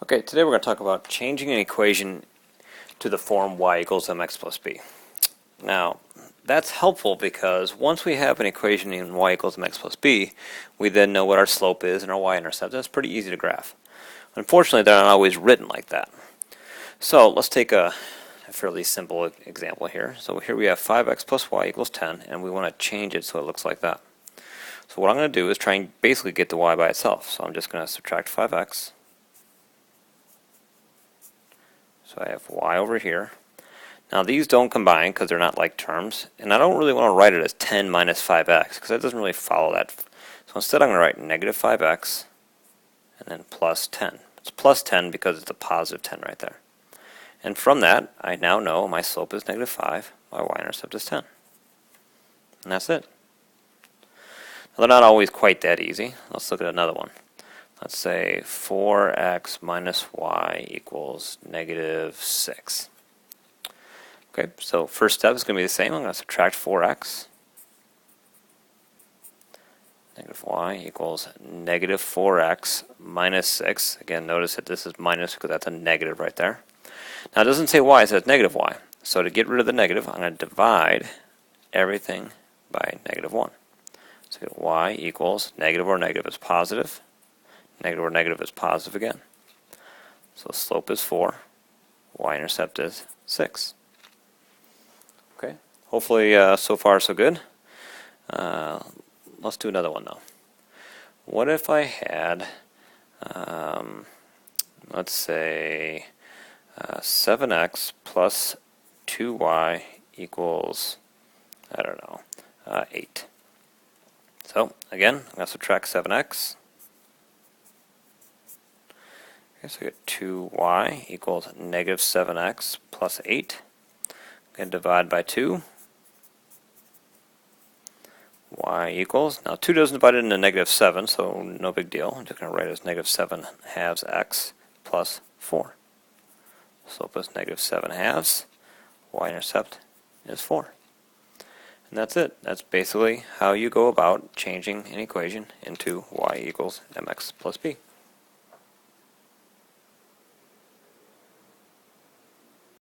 Okay, today we're going to talk about changing an equation to the form y equals mx plus b. Now, that's helpful because once we have an equation in y equals mx plus b, we then know what our slope is and our y-intercept. That's pretty easy to graph. Unfortunately, they're not always written like that. So let's take a fairly simple example here. So here we have 5x plus y equals 10, and we want to change it so it looks like that. So what I'm going to do is try and basically get the y by itself. So I'm just going to subtract 5x. So I have y over here. Now these don't combine because they're not like terms, and I don't really want to write it as 10 minus 5x because that doesn't really follow that. So instead I'm going to write negative 5x and then plus 10. It's plus 10 because it's a positive 10 right there. And from that, I now know my slope is negative 5, my y-intercept is 10. And that's it. Now they're not always quite that easy. Let's look at another one. Let's say 4x minus y equals negative 6. Okay, so first step is going to be the same. I'm going to subtract 4x. Negative y equals negative 4x minus 6. Again, notice that this is minus because that's a negative right there. Now it doesn't say y, it says negative y. So to get rid of the negative, I'm going to divide everything by negative 1. So get y equals negative or negative is positive. Negative or negative is positive again. So slope is 4. Y-intercept is 6. Okay. Hopefully so far so good. Let's do another one though. What if I had, let's say, 7x plus 2y equals, I don't know, 8. So again, I'm going to subtract 7x. So I get 2y equals negative 7x plus 8. I'm going to divide by 2. Y equals, now 2 doesn't divide into negative 7, so no big deal. I'm just going to write it as negative 7 halves x plus 4. Slope is negative 7 halves. Y-intercept is 4. And that's it. That's basically how you go about changing an equation into y equals mx plus b.